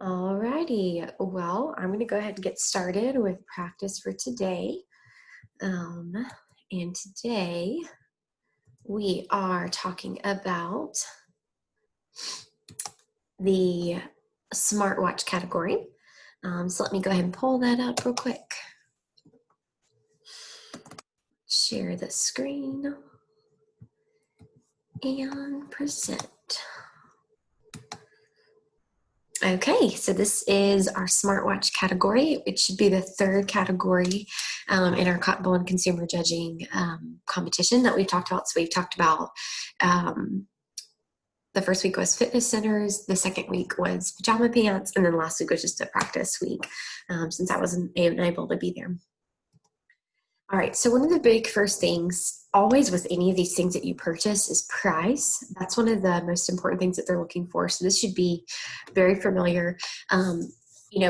Alrighty, well, I'm going to go ahead and get started with practice for today. Um, and today we are talking about the smartwatch category. So let me go ahead and pull that up real quick. Share the screen and present. Okay, so this is our smartwatch category. It should be the third category in our Boll and consumer judging competition that we've talked about. So we've talked about the first week was fitness centers, the second week was pajama pants, and then last week was just a practice week since I wasn't able to be there. All right, so one of the big first things always with any of these things that you purchase is price. That's one of the most important things that they're looking for. So this should be very familiar.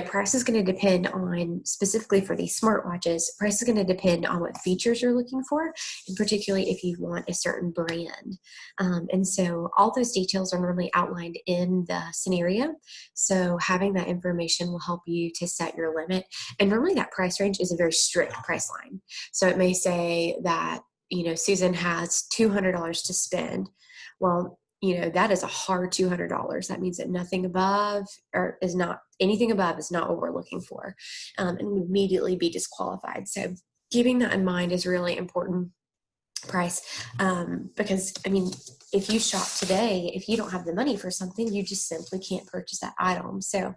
Price is going to depend on, specifically for these smartwatches, price is going to depend on what features you're looking for, and particularly if you want a certain brand. And so all those details are normally outlined in the scenario. So having that information will help you to set your limit. And normally that price range is a very strict price line. So it may say that, Susan has $200 to spend. Well, that is a hard $200. That means that nothing above or is not anything above is not what we're looking for, and immediately be disqualified. So keeping that in mind is really important. Price, because if you shop today, if you don't have the money for something, you just simply can't purchase that item. So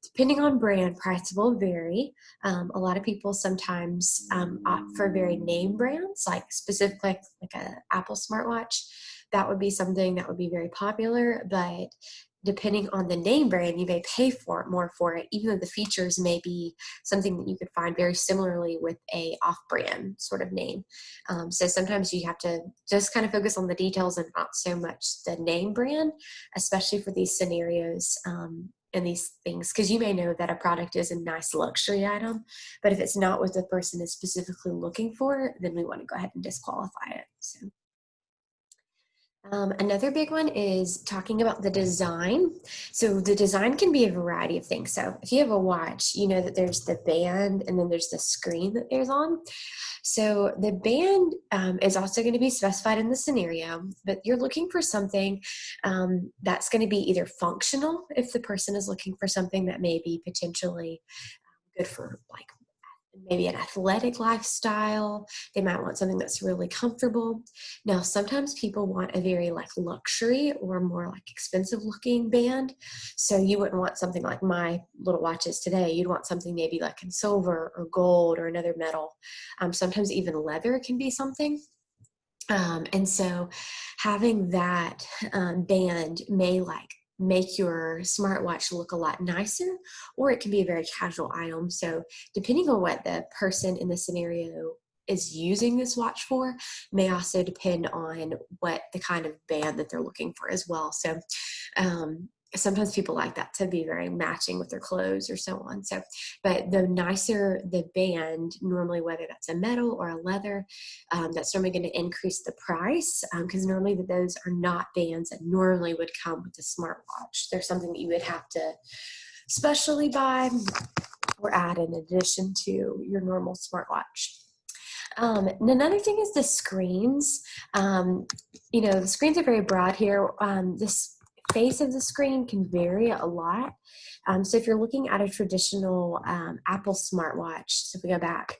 depending on brand, price will vary. A lot of people sometimes opt for very name brands, like specifically like a Apple smartwatch. That would be something that would be very popular, but depending on the name brand, you may pay more for it, even though the features may be something that you could find very similarly with a off-brand sort of name. So sometimes you have to just kind of focus on the details and not so much the name brand, especially for these scenarios and these things, because you may know that a product is a nice luxury item, but if it's not what the person is specifically looking for, then we want to go ahead and disqualify it. So. Another big one is talking about the design. So the design can be a variety of things. So if you have a watch, you know that there's the band and then there's the screen that there's on. So the band is also going to be specified in the scenario, but you're looking for something that's going to be either functional if the person is looking for something that may be potentially good for like maybe an athletic lifestyle. They might want something that's really comfortable. Now, sometimes people want a very like luxury or more like expensive looking band. So you wouldn't want something like my little watches today. You'd want something maybe like in silver or gold or another metal. Sometimes even leather can be something. And so having that band may make your smartwatch look a lot nicer, or it can be a very casual item. So depending on what the person in the scenario is using this watch for may also depend on what the kind of band that they're looking for as well. So sometimes people like that to be very matching with their clothes or so on. So, but the nicer the band, normally whether that's a metal or a leather, that's normally going to increase the price because normally those are not bands that normally would come with the smartwatch. They're something that you would have to specially buy or add in addition to your normal smartwatch. And another thing is the screens. The screens are very broad here. This face of the screen can vary a lot. So if you're looking at a traditional Apple smartwatch, so if we go back,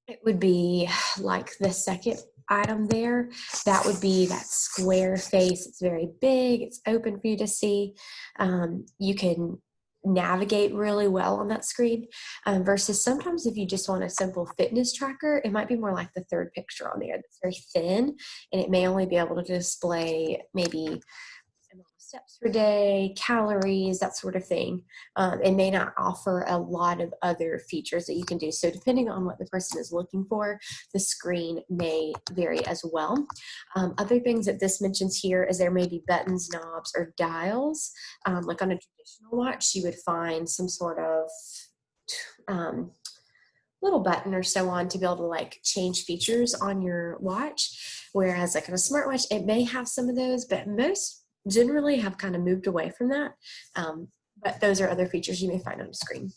it would be like the second item there. That would be that square face. It's very big. It's open for you to see. You can navigate really well on that screen versus sometimes if you just want a simple fitness tracker, it might be more like the third picture on there that's very thin, and it may only be able to display maybe steps per day, calories, that sort of thing. It may not offer a lot of other features that you can do. So depending on what the person is looking for, the screen may vary as well. Other things that this mentions here is there may be buttons, knobs, or dials. Like on a traditional watch, you would find some sort of little button or so on to be able to like change features on your watch. Whereas like on a smartwatch, it may have some of those, but most generally have kind of moved away from that, but those are other features you may find on the screen.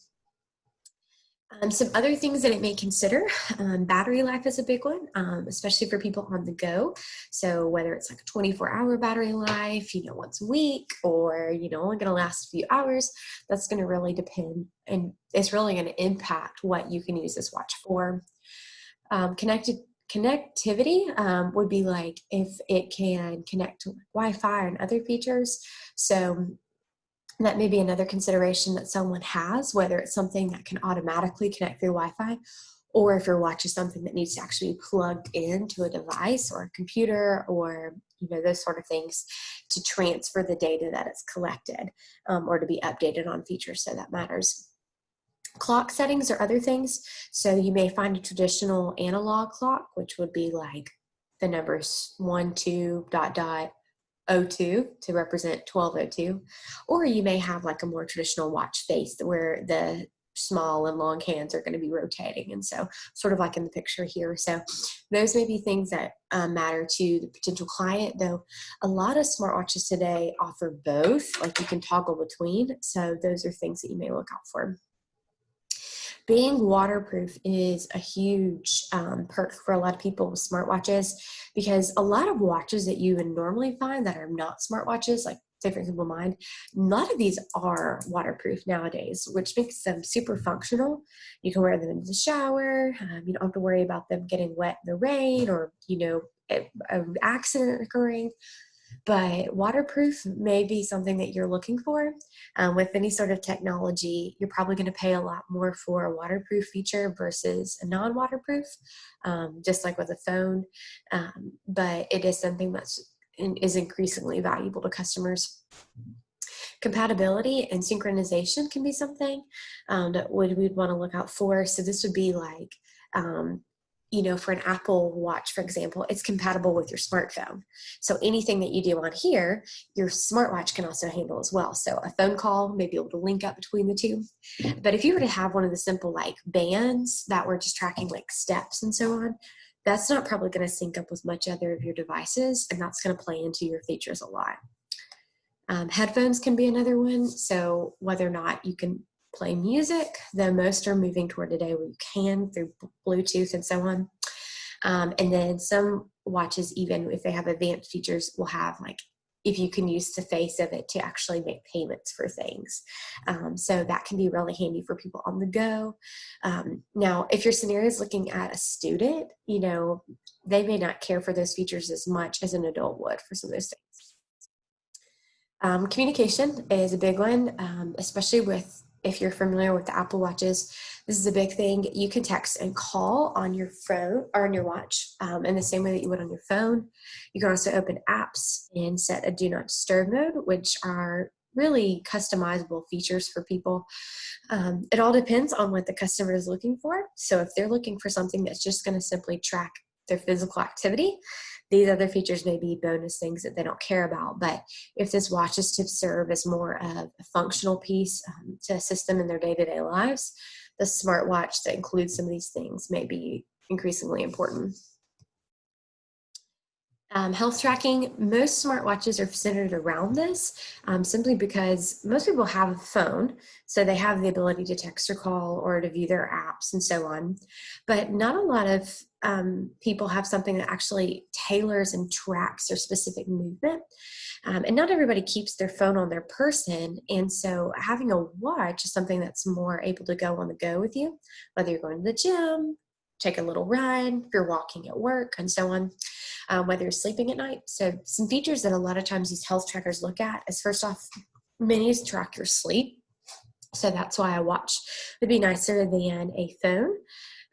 Some other things that it may consider, battery life is a big one, especially for people on the go. So whether it's like a 24-hour battery life, once a week, or, only going to last a few hours, that's going to really depend, and it's really going to impact what you can use this watch for. Connectivity would be like if it can connect to Wi-Fi and other features. So that may be another consideration that someone has, whether it's something that can automatically connect through Wi-Fi, or if your watch is something that needs to actually be plugged into a device or a computer, or those sort of things to transfer the data that it's collected, or to be updated on features. So that matters. Clock settings or other things. So you may find a traditional analog clock, which would be like the numbers 1, 2, ... 02 to represent 12:02, or you may have like a more traditional watch face where the small and long hands are going to be rotating, and so sort of like in the picture here. So those may be things that matter to the potential client, though a lot of smartwatches today offer both, like you can toggle between, so those are things that you may look out for. Being waterproof is a huge perk for a lot of people with smartwatches, because a lot of watches that you would normally find that are not smartwatches, like say for example mine, a lot of these are waterproof nowadays, which makes them super functional. You can wear them in the shower. You don't have to worry about them getting wet in the rain, or an accident occurring. But waterproof may be something that you're looking for. With any sort of technology, you're probably going to pay a lot more for a waterproof feature versus a non-waterproof, just like with a phone. But it is something is increasingly valuable to customers. Compatibility and synchronization can be something that we'd want to look out for. So this would be like, for an Apple Watch, for example, it's compatible with your smartphone. So anything that you do on here, your smartwatch can also handle as well. So a phone call may be able to link up between the two. But if you were to have one of the simple like bands that were just tracking like steps and so on, that's not probably going to sync up with much other of your devices, and that's going to play into your features a lot. Headphones can be another one. So whether or not you can play music, though most are moving toward a day where you can through Bluetooth and so on. And then some watches, even if they have advanced features, will have like, if you can use the face of it to actually make payments for things. So that can be really handy for people on the go. Now, if your scenario is looking at a student, they may not care for those features as much as an adult would for some of those things. Communication is a big one, especially if you're familiar with the Apple Watches. This is a big thing. You can text and call on your phone or on your watch in the same way that you would on your phone. You can also open apps and set a do not disturb mode, which are really customizable features for people. It all depends on what the customer is looking for. So if they're looking for something that's just going to simply track their physical activity, these other features may be bonus things that they don't care about. But if this watch is to serve as more of a functional piece to assist them in their day-to-day lives, the smartwatch that includes some of these things may be increasingly important. Health tracking, most smartwatches are centered around this, simply because most people have a phone, so they have the ability to text or call or to view their apps and so on. But not a lot of people have something that actually tailors and tracks their specific movement. And not everybody keeps their phone on their person, and so having a watch is something that's more able to go on the go with you, whether you're going to the gym, take a little run, if you're walking at work, and so on. Whether you're sleeping at night. So some features that a lot of times these health trackers look at is, first off, many track your sleep. So that's why a watch would be nicer than a phone.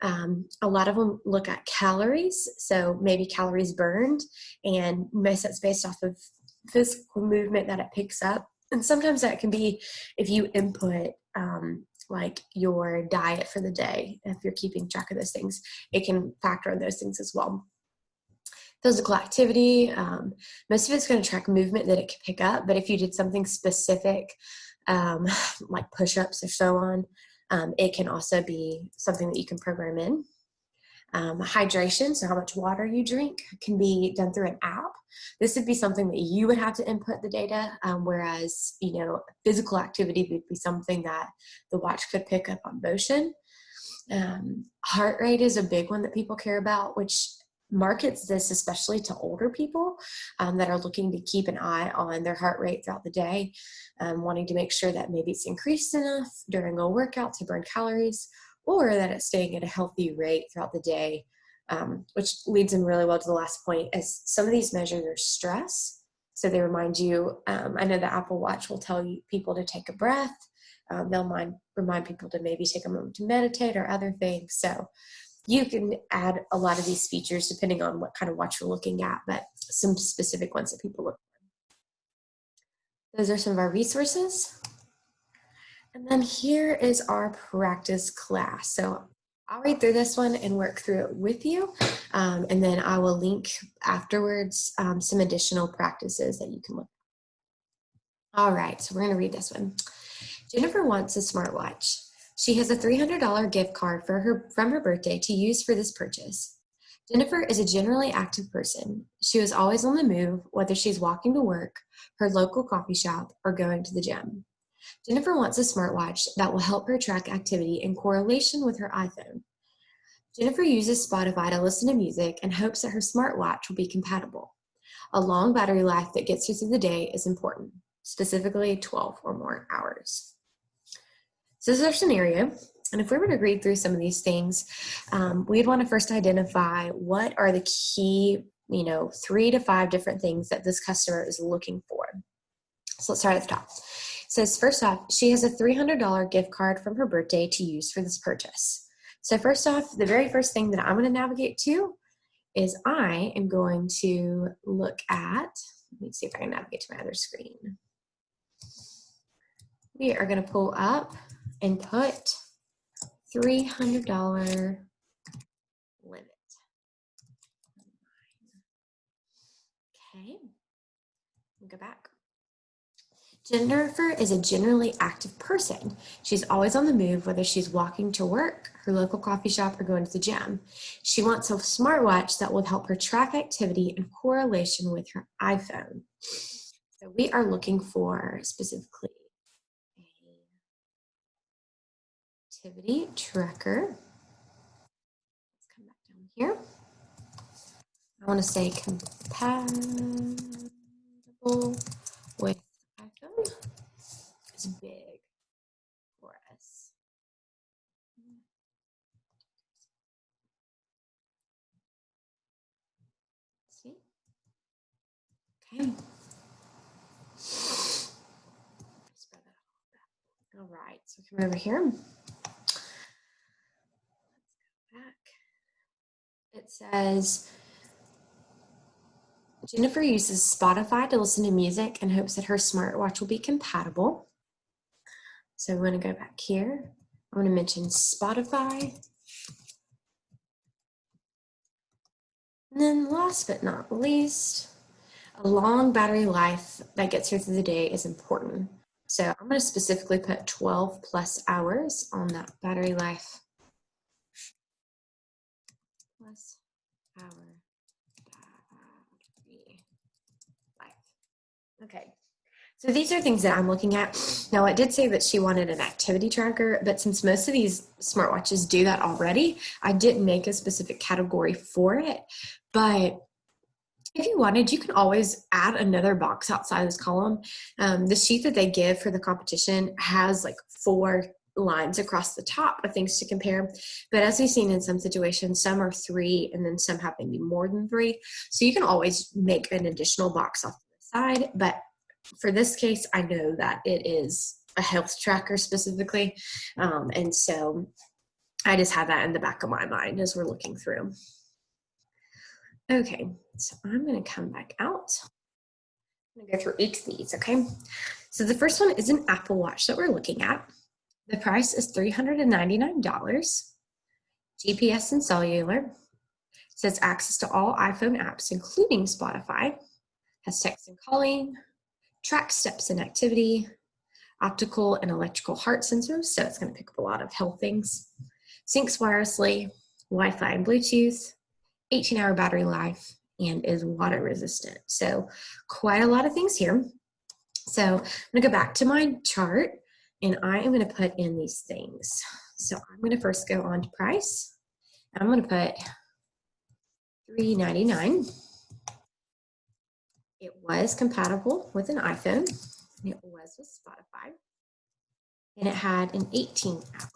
A lot of them look at calories, so maybe calories burned, and most that's based off of physical movement that it picks up. And sometimes that can be if you input like your diet for the day. If you're keeping track of those things, it can factor in those things as well. Physical activity, most of it's going to track movement that it can pick up, but if you did something specific, like push-ups or so on, it can also be something that you can program in. Hydration, so how much water you drink, can be done through an app. This would be something that you would have to input the data, whereas, physical activity would be something that the watch could pick up on motion. Heart rate is a big one that people care about, which markets this especially to older people that are looking to keep an eye on their heart rate throughout the day, wanting to make sure that maybe it's increased enough during a workout to burn calories, or that it's staying at a healthy rate throughout the day, which leads in really well to the last point, as some of these measure your stress. So they remind you, I know the Apple Watch will tell you people to take a breath. They'll remind people to maybe take a moment to meditate or other things. So you can add a lot of these features depending on what kind of watch you're looking at, but some specific ones that people look for. Those are some of our resources. And then here is our practice class. So I'll read through this one and work through it with you. And then I will link afterwards some additional practices that you can look at. All right, so we're going to read this one. Jennifer wants a smartwatch. She has a $300 gift card from her birthday to use for this purchase. Jennifer is a generally active person. She is always on the move, whether she's walking to work, her local coffee shop, or going to the gym. Jennifer wants a smartwatch that will help her track activity in correlation with her iPhone. Jennifer uses Spotify to listen to music and hopes that her smartwatch will be compatible. A long battery life that gets her through the day is important, specifically 12 or more hours. So this is our scenario, and if we were to read through some of these things, we'd want to first identify what are the key, 3 to 5 different things that this customer is looking for. So let's start at the top. It says, first off, she has a $300 gift card from her birthday to use for this purchase. So first off, the very first thing that I'm going to navigate to is I am going to look at, let me see if I can navigate to my other screen. We are going to pull up and put $300 limit. Okay, we'll go back. Jennifer is a generally active person. She's always on the move, whether she's walking to work, her local coffee shop, or going to the gym. She wants a smartwatch that will help her track activity in correlation with her iPhone. So we are looking for specifically a activity tracker. Let's come back down here. I want to say compatible with iPhone. It's big for us. Let's see. Okay. Spread that out. All right, so come over here. Let's go back. It says, Jennifer uses Spotify to listen to music and hopes that her smartwatch will be compatible. So we're going to go back here. I'm going to mention Spotify. And then last but not least, a long battery life that gets her through the day is important. So I'm going to specifically put 12 plus hours on that battery life. Plus hour battery life. Okay. So these are things that I'm looking at. Now, it did say that she wanted an activity tracker, but since most of these smartwatches do that already, I didn't make a specific category for it. But if you wanted, you can always add another box outside this column. The sheet that they give for the competition has like 4 lines across the top of things to compare. But as we've seen in some situations, some are 3 and then some have maybe more than 3. So you can always make an additional box off to the side. But for this case, I know that it is a health tracker specifically. And so I just have that in the back of my mind as we're looking through. Okay, so I'm going to come back out. I'm going to go through each of these, okay? So the first one is an Apple Watch that we're looking at. The price is $399. GPS and cellular. Says access to all iPhone apps, including Spotify. Has text and calling. Tracks steps and activity. Optical and electrical heart sensors, so it's going to pick up a lot of health things. Syncs wirelessly. Wi-Fi and Bluetooth, 18-hour battery life, and is water resistant. So quite a lot of things here. So I'm gonna go back to my chart and I am gonna put in these things. So I'm gonna first go on to price. I'm gonna put $399. It was compatible with an iPhone, and it was with Spotify, and it had an 18-hour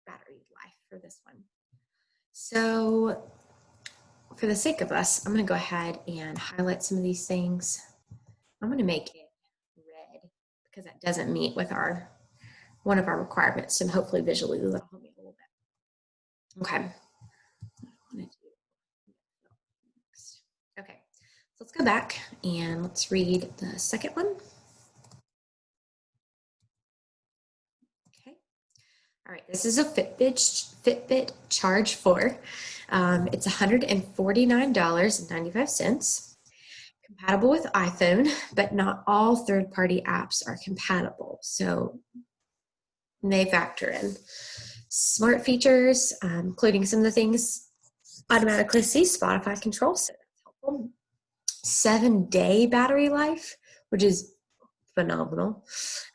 battery life for this one. So for the sake of us, I'm going to go ahead and highlight some of these things. I'm going to make it red because that doesn't meet with one of our requirements, and hopefully visually that'll help me a little bit. Okay. Okay, so let's go back and let's read the second one. Okay. All right, this is a Fitbit Charge 4. It's $149.95. Compatible with iPhone, but not all third-party apps are compatible, so they factor in smart features, including some of the things automatically see Spotify control, so that's helpful. 7-day battery life, which is phenomenal.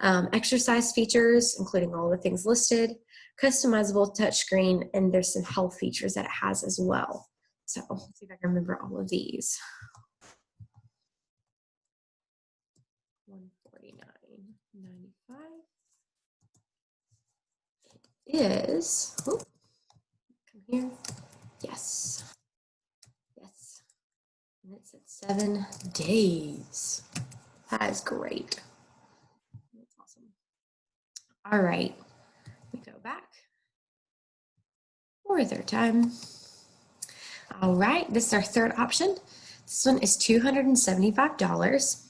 Exercise features, including all the things listed, customizable touchscreen, and there's some health features that it has as well. So let's see if I can remember all of these. $149.95. It is, come here, yes, and it's at 7 days. That is great. That's awesome. All right, we go back for a third time. All right, this is our third option. This one is $275.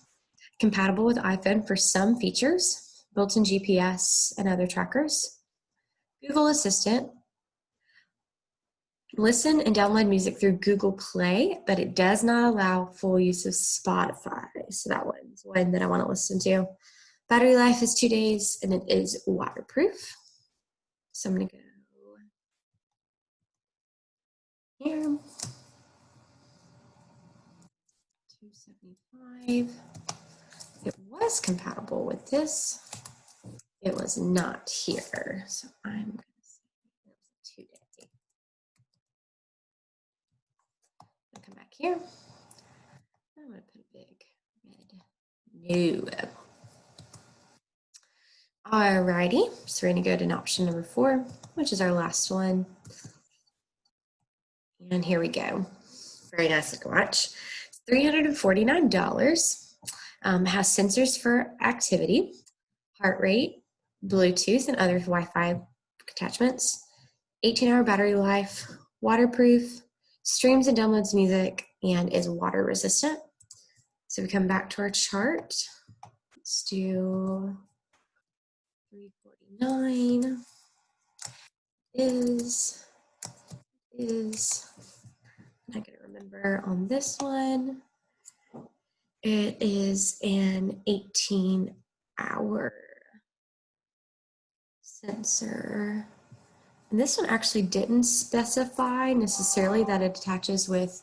Compatible with iPhone for some features, built-in GPS and other trackers. Google Assistant. Listen and download music through Google Play, but it does not allow full use of Spotify. So that one's one that I want to listen to. Battery life is 2 days, and it is waterproof. So I'm going to go here. 275. It was compatible with this. It was not here. So I'm going to say it was a 2 day. I'll come back here. I'm going to put a big red no. Alrighty, so we're going to go to option number 4, which is our last one. And here we go. Very nice looking watch. It's $349. Has sensors for activity, heart rate, Bluetooth, and other Wi-Fi attachments. 18-hour battery life, waterproof, streams and downloads music, and is water resistant. So we come back to our chart. Let's do 349 is I gotta remember on this one, it is an 18-hour sensor. And this one actually didn't specify necessarily that it attaches with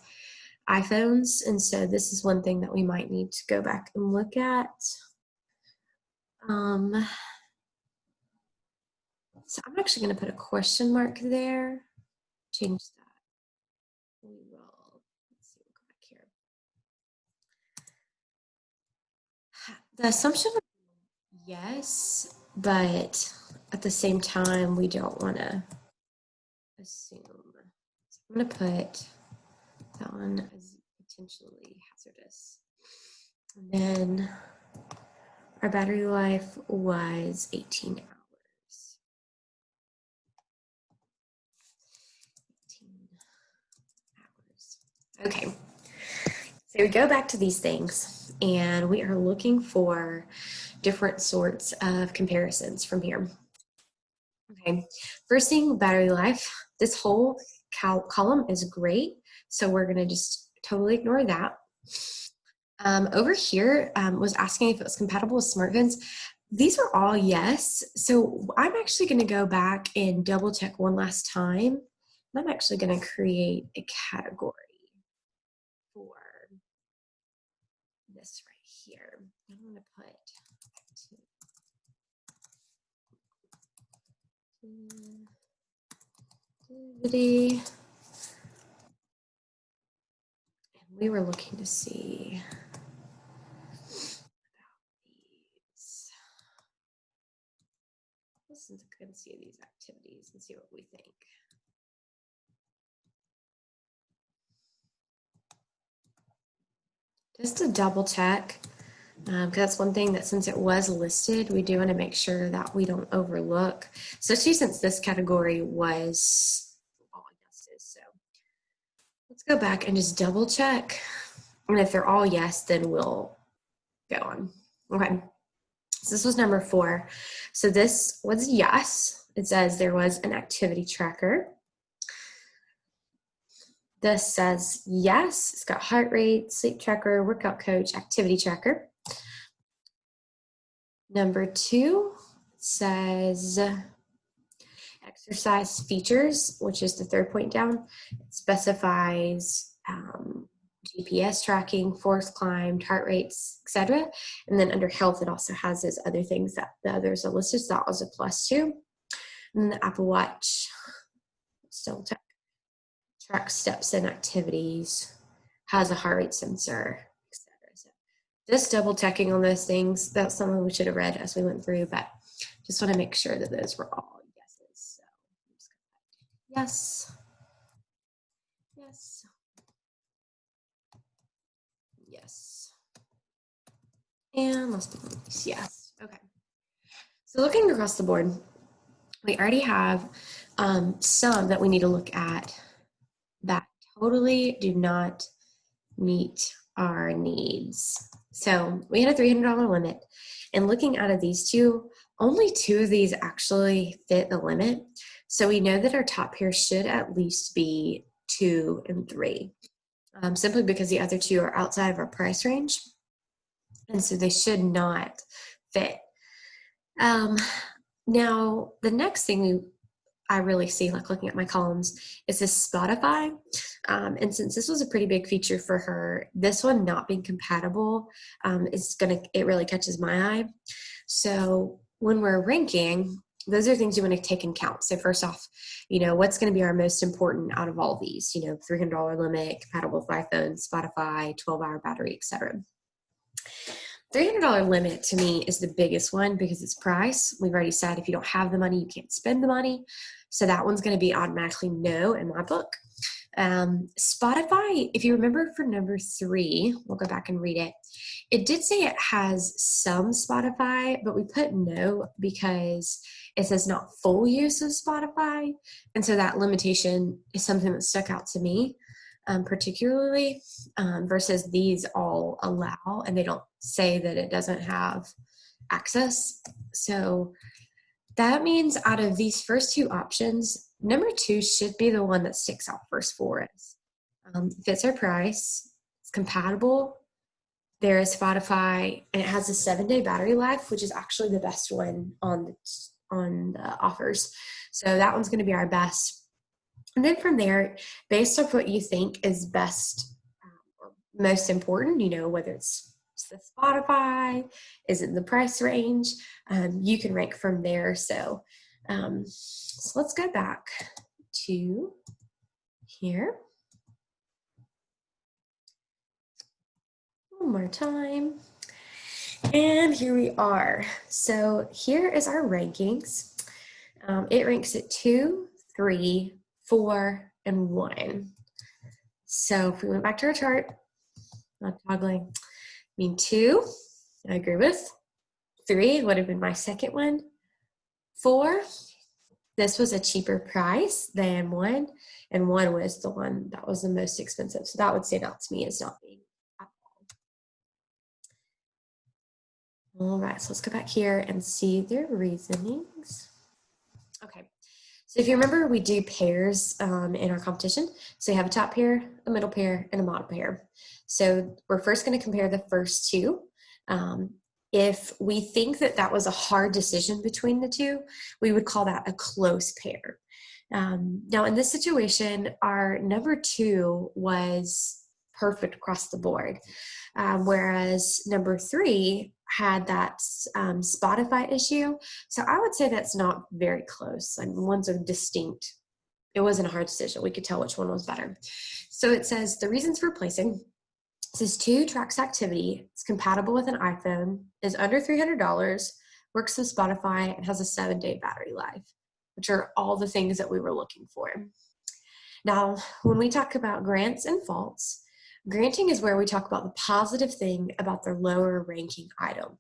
iPhones, and so this is one thing that we might need to go back and look at. So I'm actually going to put a question mark there. Change that. We will. Let's see. We'll go back here. The assumption, yes, but at the same time, we don't want to assume. So I'm going to put that one as potentially hazardous. And then our battery life was 18 hours. 18 hours. Okay. So we go back to these things, and we are looking for different sorts of comparisons from here. Okay. First thing, battery life. This whole column is great, so we're going to just totally ignore that. Over here was asking if it was compatible with smartphones. These are all yes. So I'm actually going to go back and double check one last time. I'm actually going to create a category for this right here. I'm going to put activity. And we were looking to see these. Let's look and see these activities and see what we think. Just to double check, because that's one thing that since it was listed, we do want to make sure that we don't overlook, especially since this category was all yeses. So let's go back and just double check. And if they're all yes, then we'll go on. Okay. So this was number 4. So this was yes. It says there was an activity tracker. This says yes. It's got heart rate, sleep tracker, workout coach, activity tracker. Number 2 says exercise features, which is the 3rd point down. It specifies GPS tracking, force climbed, heart rates, etc. And then under health, it also has those other things that the others are listed. So that was a +2. And then the Apple Watch still tracks steps and activities, has a heart rate sensor, etc. So just double checking on those things. That's something we should have read as we went through, but just want to make sure that those were all yeses. So yes, yes, yes, and last but not least, yes. Okay. So looking across the board, we already have some that we need to look at that totally do not meet our needs. So we had a $300 limit, and looking out of these two, only 2 of these actually fit the limit. So we know that our top pair should at least be 2 and 3, simply because the other 2 are outside of our price range, and so they should not fit. Now, the next thing I really see, like looking at my columns, is this Spotify. And since this was a pretty big feature for her, this one not being compatible it really catches my eye. So when we're ranking, those are things you want to take in count. So first off, what's going to be our most important out of all these? $300 limit, compatible with iPhone, Spotify, 12-hour battery, etc. $300 limit to me is the biggest one because it's price. We've already said if you don't have the money, you can't spend the money. So that one's going to be automatically no in my book. Spotify, if you remember for number 3, we'll go back and read it. It did say it has some Spotify, but we put no because it says not full use of Spotify. And so that limitation is something that stuck out to me. Particularly versus these all allow, and they don't say that it doesn't have access. So that means out of these first 2 options, number 2 should be the one that sticks out first for us. Fits our price, it's compatible, there is Spotify, and it has a 7-day battery life, which is actually the best one on the offers. So that one's going to be our best. And then from there, based on what you think is best or most important, whether it's the Spotify, is it the price range, you can rank from there. So let's go back to here. One more time. And here we are. So here is our rankings. It ranks at 2, 3, 4, and 1. So if we went back to our chart, not toggling, 2, I agree with. 3 would have been my second one. 4, this was a cheaper price than 1, and 1 was the one that was the most expensive. So that would stand out to me as not being at all. All right, so let's go back here and see their reasonings. Okay. So if you remember, we do pairs in our competition. So you have a top pair, a middle pair, and a bottom pair. So we're first going to compare the first 2. If we think that was a hard decision between the 2, we would call that a close pair. Now in this situation, our number 2 was perfect across the board, whereas number 3 had that Spotify issue. So I would say that's not very close. And ones are distinct. It wasn't a hard decision. We could tell which one was better. So it says the reasons for placing. It says 2 tracks activity. It's compatible with an iPhone. Is under $300. Works with Spotify and has a 7-day battery life, which are all the things that we were looking for. Now, when we talk about grants and faults, granting is where we talk about the positive thing about the lower ranking item.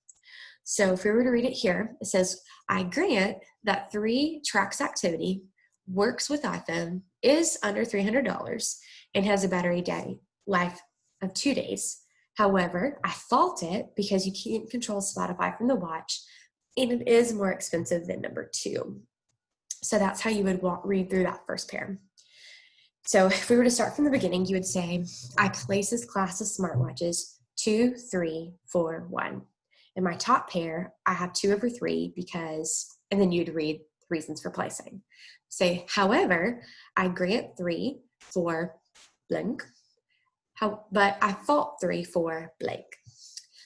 So if we were to read it here, it says, I grant that 3 tracks activity, works with iPhone, is under $300, and has a battery day life of 2 days. However, I fault it because you can't control Spotify from the watch, and it is more expensive than number 2. So that's how you would read through that first pair. So if we were to start from the beginning, you would say, I place this class of smartwatches 2, 3, 4, 1. In my top pair, I have 2 over 3 because, and then you'd read reasons for placing. Say, however, I grant 3 for blank, but I fault 3 for blank.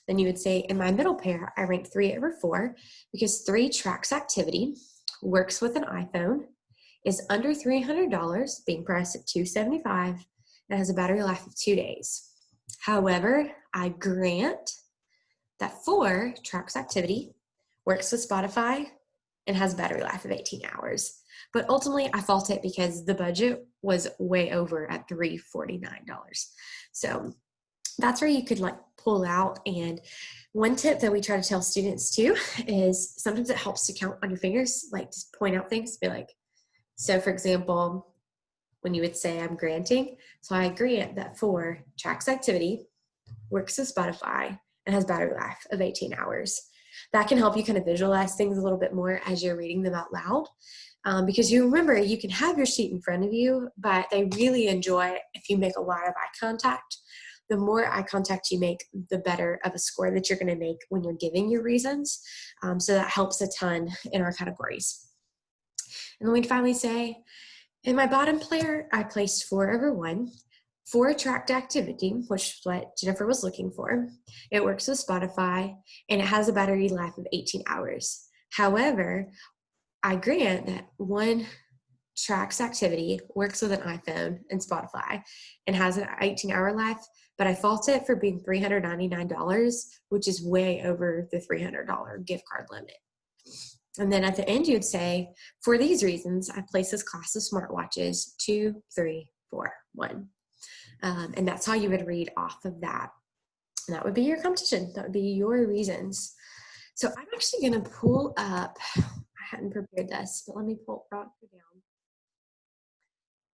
Then you would say, in my middle pair, I rank 3 over 4 because 3 tracks activity, works with an iPhone, is under $300, being priced at $275, and has a battery life of 2 days. However, I grant that 4 tracks activity, works with Spotify, and has a battery life of 18 hours. But ultimately, I fault it because the budget was way over at $349. So that's where you could pull out. And one tip that we try to tell students too is sometimes it helps to count on your fingers, just point out things, be like, so for example, when you would say I'm granting, so I grant that 4 tracks activity, works with Spotify, and has battery life of 18 hours. That can help you kind of visualize things a little bit more as you're reading them out loud. Because you remember, you can have your sheet in front of you, but they really enjoy if you make a lot of eye contact. The more eye contact you make, the better of a score that you're going to make when you're giving your reasons. So that helps a ton in our categories. And then we'd finally say, in my bottom player, I placed 4 over 1. 4 tracked activity, which is what Jennifer was looking for. It works with Spotify, and it has a battery life of 18 hours. However, I grant that 1 tracks activity, works with an iPhone and Spotify, and has an 18-hour life, but I fault it for being $399, which is way over the $300 gift card limit. And then at the end, you'd say, for these reasons, I place this class of smartwatches 2, 3, 4, 1. And that's how you would read off of that. And that would be your competition. That would be your reasons. So I'm actually going to pull up, I hadn't prepared this, but let me pull it down.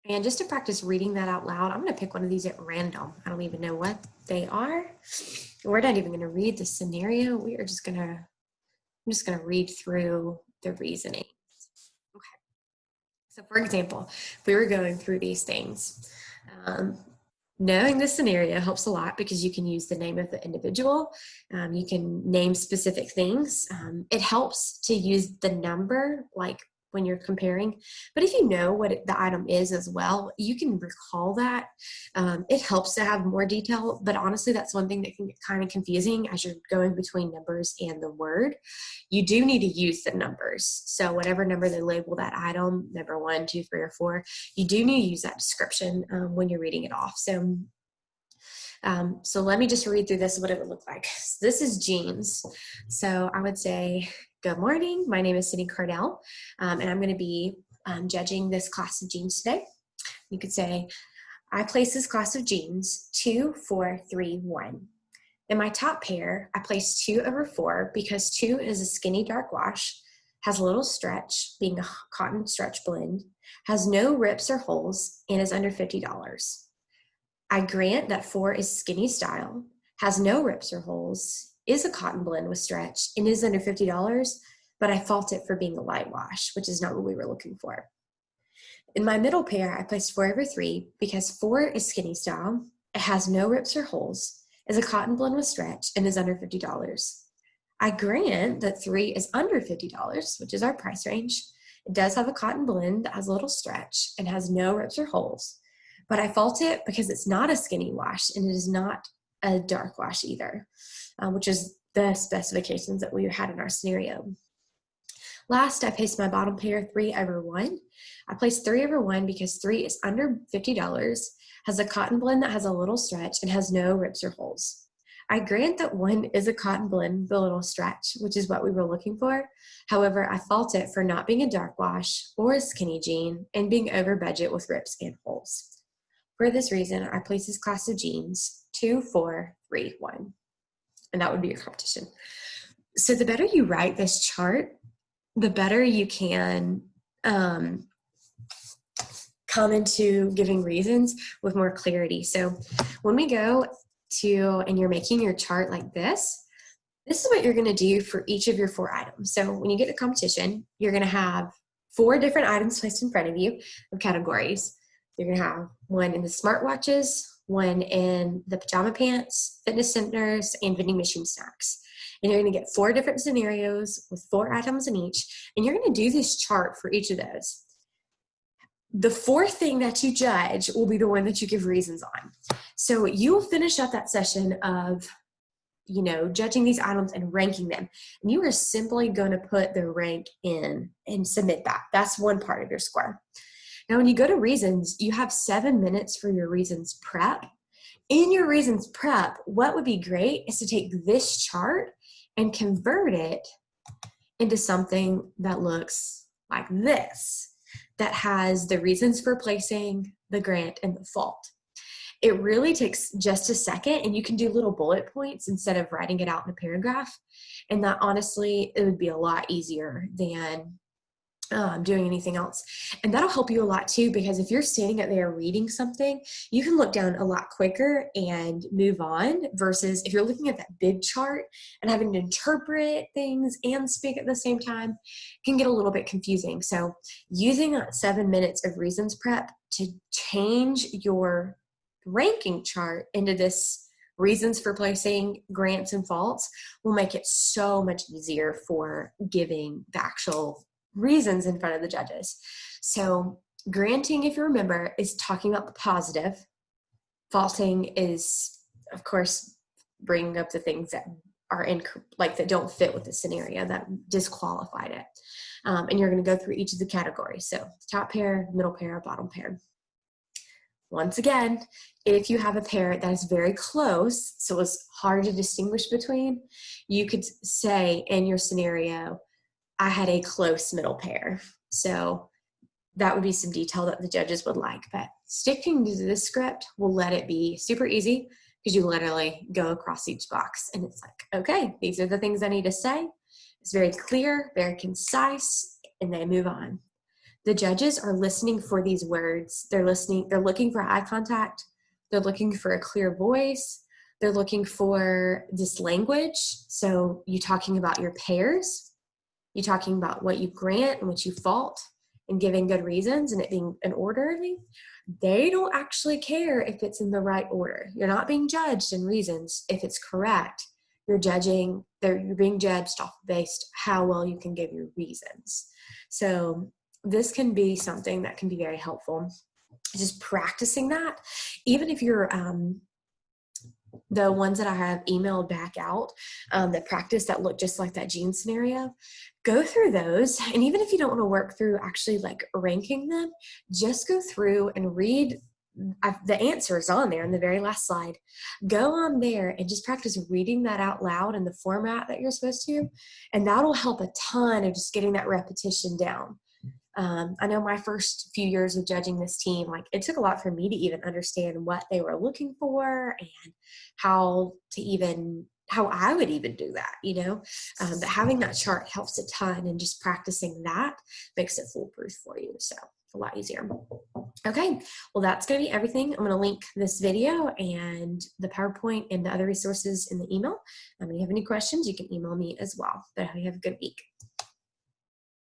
And just to practice reading that out loud, I'm going to pick one of these at random. I don't even know what they are. We're not even going to read the scenario. We are just going to, I'm just going to read through the reasoning. Okay. So for example, if we were going through these things, knowing the scenario helps a lot because you can use the name of the individual. You can name specific things. It helps to use the number, like when you're comparing. But if you know what the item is as well, you can recall that. It helps to have more detail, but honestly, that's one thing that can get kind of confusing as you're going between numbers and the word. You do need to use the numbers. So whatever number they label that item, number 1, 2, 3, or 4, you do need to use that description when you're reading it off. So let me just read through this, what it would look like. So this is jeans. So I would say, good morning. My name is Sydney Cardell, and I'm going to be judging this class of jeans today. You could say, I place this class of jeans 2, 4, 3, 1. In my top pair, I place 2 over 4 because 2 is a skinny dark wash, has a little stretch, being a cotton stretch blend, has no rips or holes, and is under $50. I grant that 4 is skinny style, has no rips or holes, is a cotton blend with stretch, and is under $50, but I fault it for being a light wash, which is not what we were looking for. In my middle pair, I placed 4 over 3 because 4 is skinny style, it has no rips or holes, is a cotton blend with stretch, and is under $50. I grant that 3 is under $50, which is our price range, It does have a cotton blend that has a little stretch and has no rips or holes, but I fault it because it's not a skinny wash and it is not a dark wash either, which is the specifications that we had in our scenario. Last, I placed my bottom pair 3/1. I placed 3/1 because 3 is under $50, has a cotton blend that has a little stretch, and has no rips or holes. I grant that 1 is a cotton blend with a little stretch, which is what we were looking for. However, I fault it for not being a dark wash or a skinny jean and being over budget with rips and holes. For this reason, I place this class of jeans 2, 4, 3, 1. And that would be your competition. So the better you write this chart, the better you can come into giving reasons with more clarity. So when we go to, and you're making your chart like this is what you're going to do for each of your 4 items. So when you get to competition, you're going to have 4 different items placed in front of you of categories. You're going to have 1 in the smartwatches, 1 in the pajama pants, fitness centers, and vending machine snacks. And you're going to get 4 different scenarios with 4 items in each, and you're going to do this chart for each of those. The 4th thing that you judge will be the one that you give reasons on. So you will finish up that session of, judging these items and ranking them. And you are simply going to put the rank in and submit that. That's one part of your score. Now, when you go to reasons, you have 7 minutes for your reasons prep. In your reasons prep, what would be great is to take this chart and convert it into something that looks like this, that has the reasons for placing, the grant, and the fault. It really takes just a second, and you can do little bullet points instead of writing it out in a paragraph. And that, honestly, it would be a lot easier than doing anything else. And that'll help you a lot too, because if you're standing up there reading something, you can look down a lot quicker and move on, versus if you're looking at that big chart and having to interpret things and speak at the same time, it can get a little bit confusing. So using that 7 minutes of reasons prep to change your ranking chart into this reasons for placing, grants, and faults will make it so much easier for giving the actual reasons in front of the judges. So granting, if you remember, is talking about the positive. Faulting is, of course, bringing up the things that are that don't fit with the scenario, that disqualified it. And you're going to go through each of the categories. So top pair, middle pair, bottom pair. Once again, if you have a pair that is very close, so it's hard to distinguish between, you could say in your scenario, I had a close middle pair. So that would be some detail that the judges would like. But sticking to this script will let it be super easy, because you literally go across each box and it's like, okay, these are the things I need to say. It's very clear, very concise, and they move on. The judges are listening for these words. They're looking for eye contact. They're looking for a clear voice. They're looking for this language. So you talking about your pairs, you talking about what you grant and what you fault, and giving good reasons and it being an order. They don't actually care if it's in the right order. You're not being judged in reasons if it's correct. You're being judged off based how well you can give your reasons. So this can be something that can be very helpful. Just practicing that, even if you're the ones that I have emailed back out, that practice that look just like that jean scenario, go through those. And even if you don't want to work through actually like ranking them, just go through and read. The answer is on there in the very last slide. Go on there and just practice reading that out loud in the format that you're supposed to. And that'll help a ton of just getting that repetition down. I know my first few years of judging this team, like it took a lot for me to even understand what they were looking for and how I would even do that, but having that chart helps a ton, and just practicing that makes it foolproof for you. So a lot easier. Okay, well, that's going to be everything. I'm going to link this video and the PowerPoint and the other resources in the email. If you have any questions, you can email me as well. But I hope you have a good week.